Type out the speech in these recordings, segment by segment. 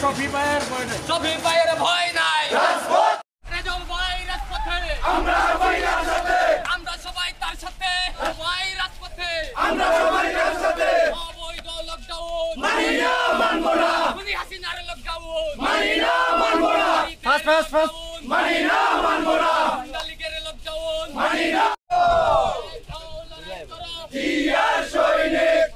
শফি ভাইয়ের ভয় নাই। রেজাউল ভাই রাজপথে, আমরা সবাই তার সাথে। ভাই রাজপথে, অবৈধ লকডাউন মানি না, মানব না। খুনি হাসিনার লকডাউন মানি না, মানব না। মানি না, মানব না। লীগের লকডাউন মানি না। জিয়ার সৈনিক,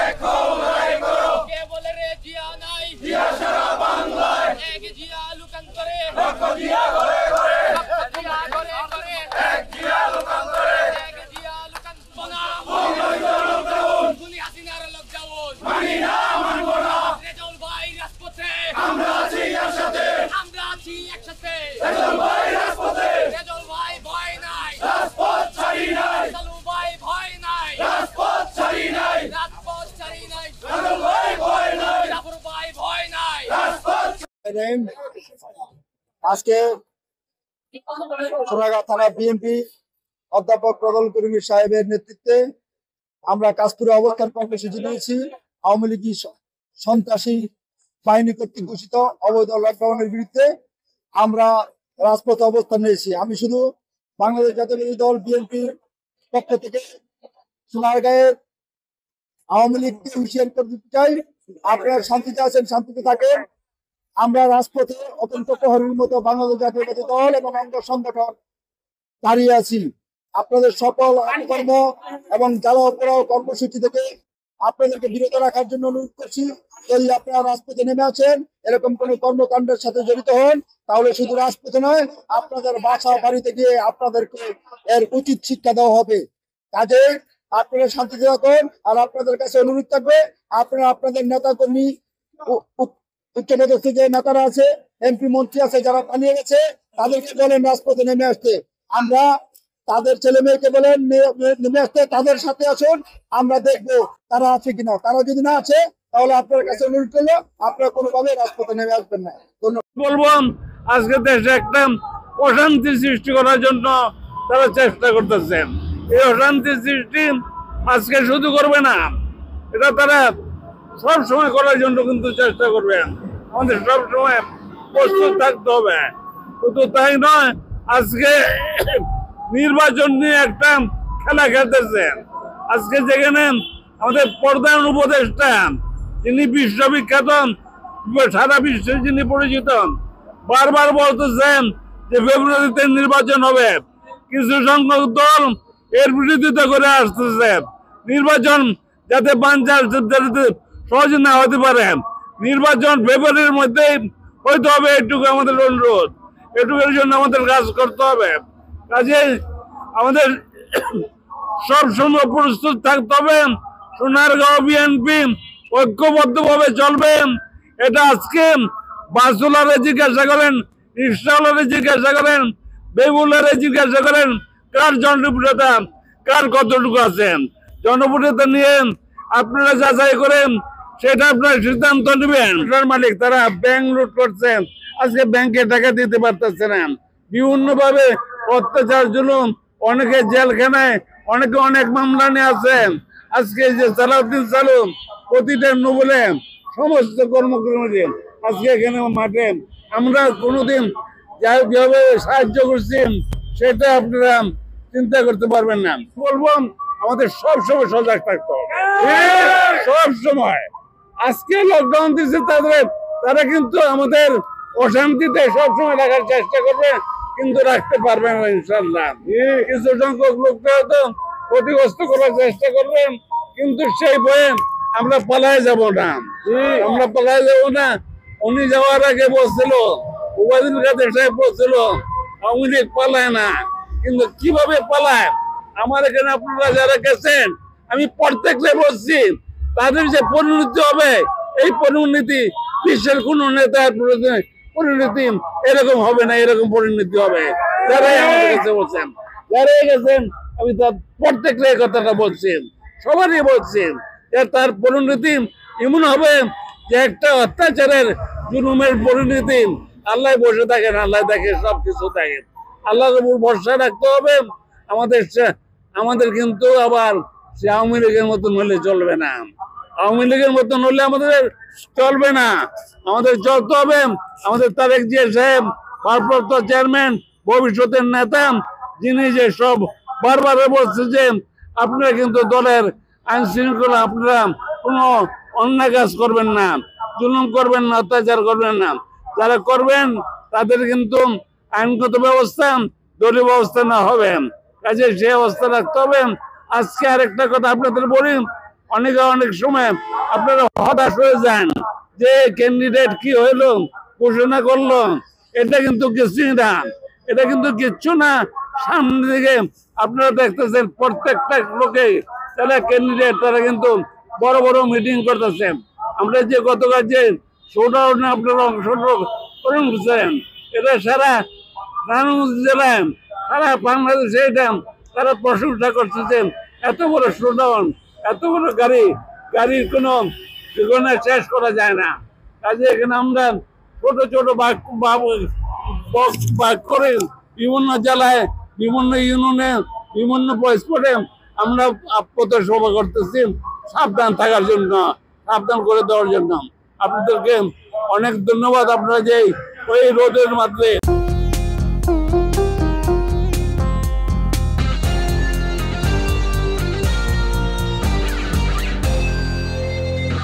এক হও, লড়াই করো। কে বলে রে জিয়া নাই? জিয়া সারা বাংলায়। এক জিয়া লুকান্তরে, রক্ত জিয়া ঘরে ঘরে, রক্ত জিয়া ঘরে ঘরে। এক জিয়া লুকান্তরে, এক জিয়া লুকান্তনা। অবৈধ লকডাউন, খুনি হাসিনার লকডাউন মানি না, মানব না। রেজাউল ভাই রাজপথে, আমরা আছি একসাথে, আমরা আছি একসাথে। রেজাউল ভাই রাজপথে, রেজাউল ভাই ভয় নাই, রাজপথ ছাড়ি নাই। রেজাউল ভাই ভয় নাই, রাজপথ ছাড়ি নাই, রাজপথ ছাড়ি নাই। রেজাউল ভাই ভয় নাই, জাফর ভাই ভয় নাই, রাজপথ। আজকে সোনাগাঁ থানা বিএনপি অধ্যাপক প্রদল করিম সাহেবের নেতৃত্বে আমরা কাশপুরে অবস্থান কর্মসূচি নিয়েছি। আওয়ামী লীগ সন্ত্রাসী বাহিনী কর্তৃক ঘোষিত অবৈধ লকডাউনের বিরুদ্ধে আমরা রাজপথে অবস্থান নিয়েছি। আমি শুধু বাংলাদেশ জাতীয়তাবাদী দল বিএনপির পক্ষ থেকে সোনারগাঁয়ের আওয়ামী লীগকে হুঁশিয়ার করে দিতে চাই, আপনারা শান্তিতে আছেন, শান্তিতে থাকেন। আমরা রাজপথে অত্যন্ত প্রহরীর মতো বাংলাদেশ জাতীয়তাবাদী দল এবং অঙ্গ সংগঠন দাঁড়িয়ে আছি। আপনাদের সকল কর্ম এবং জ্বালাও পোড়াও কর্মসূচি থেকে আপনাদেরকে বিরত রাখার জন্য অনুরোধ করছি। যদি আপনারা রাজপথে নেমে আসেন, এরকম কোনো কর্মকাণ্ডের সাথে জড়িত হন, তাহলে শুধু রাজপথে নয়, আপনাদের বাসা বাড়িতে গিয়ে আপনাদেরকে এর উচিত শিক্ষা দেওয়া হবে। কাজে আপনারা শান্তিতে থাকুন। আর আপনাদের কাছে অনুরোধ থাকবে, আপনারা আপনাদের নেতা কর্মী, উচ্চপদস্থ যে নেতারা আছে, এমপি মন্ত্রী আছে, যারা পালিয়ে গেছে, তাদেরকে বলেন রাজপথে নেমে আসতে। আমরা তাদের ছেলে মেয়েকে বলেন নেমে আসতে, তাদের সাথে আসুন। আমরা দেখবো তারা আছে কিনা। তারা যদি না আছে, তাহলে আপনার কাছে অনুরোধ করলো আপনারা কোনোভাবে রাজপথে নেমে আসবেন না। বলবো, আজকে দেশে একটা অশান্তি সৃষ্টি করার জন্য তারা চেষ্টা করতেছেন। এই অশান্তি সৃষ্টি আজকে শুধু করবে না, এটা তারা সব সময় করার জন্য কিন্তু চেষ্টা করবেন। আমাদের সব সময় প্রস্তুত থাকতে হবে। শুধু তাই নয়, আজকে নির্বাচন নিয়ে একটা খেলা খেলতেছেন। আজকে যেখানে আমাদের প্রধান উপদেষ্টা, যিনি বিশ্ববিখ্যাত, সারা বিশ্বে যিনি পরিচিত, বারবার বলতেছেন যে ফেব্রুয়ারিতে নির্বাচন হবে। কিছু সংখ্যক দল এর বিরোধিতা করে আসতেছে। নির্বাচন যাতে বানচাল সহজে না হতে পারে, নির্বাচন ফেব্রুয়ারির মধ্যেই হইতে হবে, এটুকু আমাদের অনুরোধ। এটুকুর জন্য আমাদের কাজ করতে হবে। কাজে আমাদের সব সময় প্রস্তুত থাকতে হবে। সোনারগাঁও বিএনপি ঐক্যবদ্ধভাবে চলবে। এটা আজকে বাসওয়ালারে জিজ্ঞাসা করেন, রিক্সাওয়ালারে জিজ্ঞাসা করেন, বেগুলারে জিজ্ঞাসা করেন, কার জনপ্রিয়তা, কার কতটুকু আছেন। জনপ্রিয়তা নিয়ে আপনারা যাচাই করেন, সেটা আপনার সিদ্ধান্ত নেবেন। মালিক তারা ব্যাংক লুট করছেন, আজকে ব্যাংকে টাকা দিতে পারতেছে না। বিভিন্ন ভাবে অত্যাচার জুলুম, অনেকে জেলখানায়, অনেকে অনেক মামলা নিয়ে আছেন। আজকে যে সালাউদ্দিন সালুম, প্রতিটা নোবেলে সমস্ত কর্মকর্মী আজকে এখানে মাঠে, আমরা কোনোদিন যেভাবে সাহায্য করছি সেটা আপনারা চিন্তা করতে পারবেন না। বলবো, আমাদের সব সময় সজাগ থাকতে হবে, সব সময়। আজকে লকডাউন দিচ্ছে তারা কিন্তু আমাদের অশান্তিতে সবসময় রাখার চেষ্টা করবে, কিন্তু রাখতে পারবে না ইনশাল্লাহ। কিছু সংখ্যক লোকটা হয়তো ক্ষতিগ্রস্ত করার চেষ্টা করবেন, কিন্তু সেই ভয়ে আমরা পালায় যাব না। আমরা পালায় যাব না। উনি যাওয়ার আগে বলছিল, ওবায়দুল কাদের সাহেব বলছিল, আওয়ামী লীগ পালায় না। কিন্তু কিভাবে পালায়? আমার এখানে আপনারা যারা গেছেন, আমি প্রত্যেককে বলছি, তাদের যে পরিণতি হবে, এই পরিণতি বিশ্বের কোন নেতার পরিণতি এরকম হবে না, এরকম পরিণতি হবে। যারাই আমাদের কাছে বলছেন, যারাই গেছেন, আমি তার প্রত্যেককে এই কথাটা বলছি, সবারই বলছি, যে তার পরিণতি এমন হবে যে একটা অত্যাচারের জুলুমের পরিণতি আল্লাহ বসে থাকেন, আল্লাহ দেখে, সবকিছু দেখেন। আল্লাহর উপর ভরসা রাখতে হবে। আমাদের কিন্তু আবার সে আওয়ামী লীগের মতন হলে চলবে না। আওয়ামী লীগের মতন হলে আমাদের চলবে না। আমাদের চলতে হবে আমাদের তারেক জিয়া সাহেব, ভারপ্রাপ্ত চেয়ারম্যান, ভবিষ্যতের নেতা, যিনি যে সব বারবার বলছে যে আপনারা কিন্তু দলের আইন শৃঙ্খলা, আপনারা কোনো অন্যায় কাজ করবেন না, জুলুম করবেন না, অত্যাচার করবেন না। যারা করবেন তাদের কিন্তু আইনগত ব্যবস্থা, দলীয় ব্যবস্থা না হবে, কাজে সে অবস্থা রাখতে হবে। আজকে আরেকটা কথা আপনাদের বলি, অনেক সময় আপনারা হতাশ হয়ে যান যে ক্যান্ডিডেট কি হইলো, ঘোষণা করলো, এটা কিন্তু কিছুই না, এটা কিন্তু কিচ্ছু না। সামনে দিকে আপনারা দেখতেছেন প্রত্যেকটা লোকে তারা ক্যান্ডিডেট, তারা কিন্তু বড় বড় মিটিং করতেছে। আমরা যে গতকাল যে শোডাউনে আপনারা অংশগ্রহণ করছেন, এটা সারা রাজশাহী জেলায়, সারা বাংলাদেশে এটা তারা প্রশংসা করতেছেন। এত বড় শোডাউন, এত বড় গাড়ির কোনো ঠিকানা শেষ করা যায় না। কাজে এখানে আমরা ছোট ছোট ভাগ করে বিভিন্ন জেলায়, বিভিন্ন ইউনিয়নে, বিভিন্ন স্পটে আমরা পথসভা করতেছি সাবধান থাকার জন্য, সাবধান করে দেওয়ার জন্য। আপনাদেরকে অনেক ধন্যবাদ। আপনারা যে ওই রোদের মাধ্যমে